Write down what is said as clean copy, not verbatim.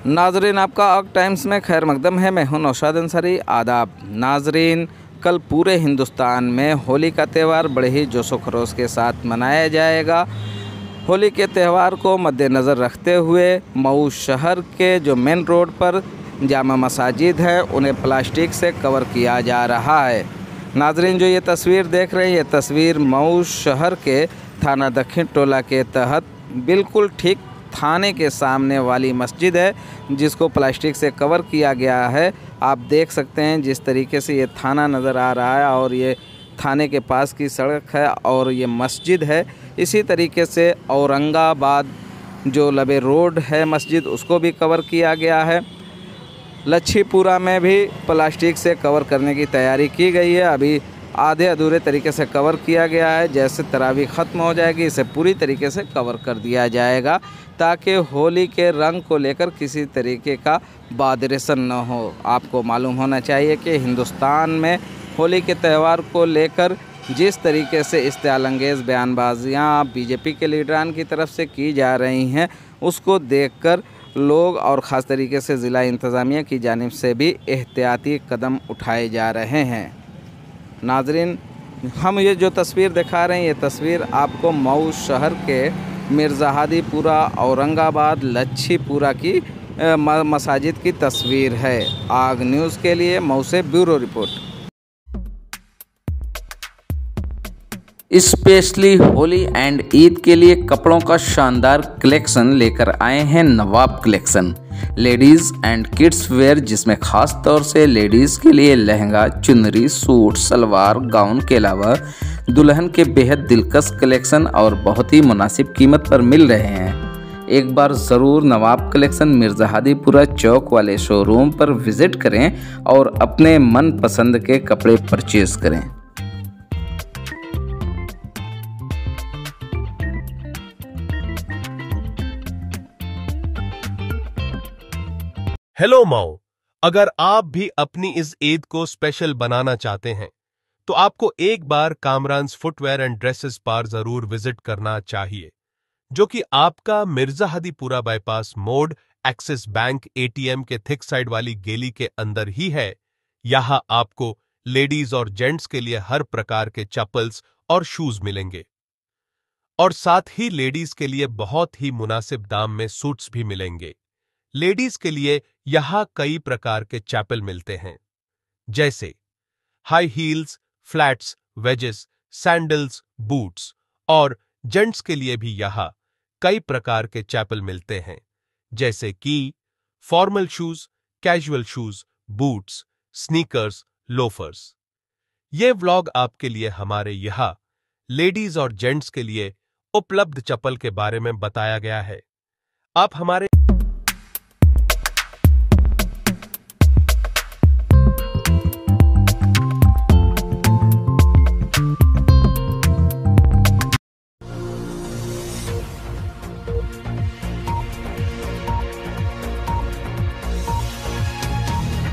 नाजरीन, आपका अग टाइम्स में खैर मकदम है। मैं हूं नौशाद अंसारी। आदाब नाजरीन, कल पूरे हिंदुस्तान में होली का त्यौहार बड़े ही जोशो खरोश के साथ मनाया जाएगा। होली के त्यौहार को मद्देनज़र रखते हुए मऊ शहर के जो मेन रोड पर जामा मसाजिद हैं उन्हें प्लास्टिक से कवर किया जा रहा है। नाजरीन, जो ये तस्वीर देख रहे हैं, ये तस्वीर मऊ शहर के थाना दक्षिण टोला के तहत बिल्कुल ठीक थाने के सामने वाली मस्जिद है, जिसको प्लास्टिक से कवर किया गया है। आप देख सकते हैं जिस तरीके से ये थाना नज़र आ रहा है और ये थाने के पास की सड़क है और ये मस्जिद है। इसी तरीके से औरंगाबाद जो लबे रोड है मस्जिद, उसको भी कवर किया गया है। लच्छीपुरा में भी प्लास्टिक से कवर करने की तैयारी की गई है। अभी आधे अधूरे तरीके से कवर किया गया है। जैसे तरावी ख़त्म हो जाएगी, इसे पूरी तरीके से कवर कर दिया जाएगा ताकि होली के रंग को लेकर किसी तरीके का बादरेसन न हो। आपको मालूम होना चाहिए कि हिंदुस्तान में होली के त्यौहार को लेकर जिस तरीके से इश्तियालंगेज़ बयानबाजियाँ बीजेपी के लीडरान की तरफ से की जा रही हैं, उसको देखकर लोग और ख़ास तरीके से ज़िला इंतज़ामिया की जानिब से भी एहतियाती कदम उठाए जा रहे हैं। नाजरीन, हम ये जो तस्वीर दिखा रहे हैं, ये तस्वीर आपको मऊ शहर के मिर्ज़ाहादीपुरा औरंगाबाद लच्छीपुरा की मसाजिद की तस्वीर है। आग न्यूज़ के लिए मऊ से bureau report. Specially Holi and Eid के लिए कपड़ों का शानदार कलेक्शन लेकर आए हैं Nawab collection. Ladies and kids wear, जिसमें ख़ास तौर से लेडीज़ के लिए लहंगा, चुनरी, सूट, सलवार, गाउन के अलावा दुल्हन के बेहद दिलकश कलेक्शन और बहुत ही मुनासिब कीमत पर मिल रहे हैं। एक बार ज़रूर नवाब कलेक्शन मिर्ज़ाहादीपुरा चौक वाले शोरूम पर विज़िट करें और अपने मन पसंद के कपड़े परचेज़ करें। हेलो मऊ, अगर आप भी अपनी इस ईद को स्पेशल बनाना चाहते हैं तो आपको एक बार कामरान्स फुटवेयर एंड ड्रेसेस पर जरूर विजिट करना चाहिए, जो कि आपका मिर्ज़ाहादीपुरा बाईपास मोड़ एक्सिस बैंक एटीएम के थिक साइड वाली गली के अंदर ही है। यहां आपको लेडीज और जेंट्स के लिए हर प्रकार के चप्पल्स और शूज मिलेंगे और साथ ही लेडीज के लिए बहुत ही मुनासिब दाम में सूट्स भी मिलेंगे। लेडीज के लिए यहां कई प्रकार के चैपल मिलते हैं, जैसे high heels, flats, wages, sandals, boots, और जेंट्स के लिए भी यहां कई प्रकार के चैपल मिलते हैं, जैसे कि formal shoes, casual shoes, boots, sneakers, loafers. ये व्लॉग आपके लिए हमारे यहां लेडीज और जेंट्स के लिए उपलब्ध चप्पल के बारे में बताया गया है। आप हमारे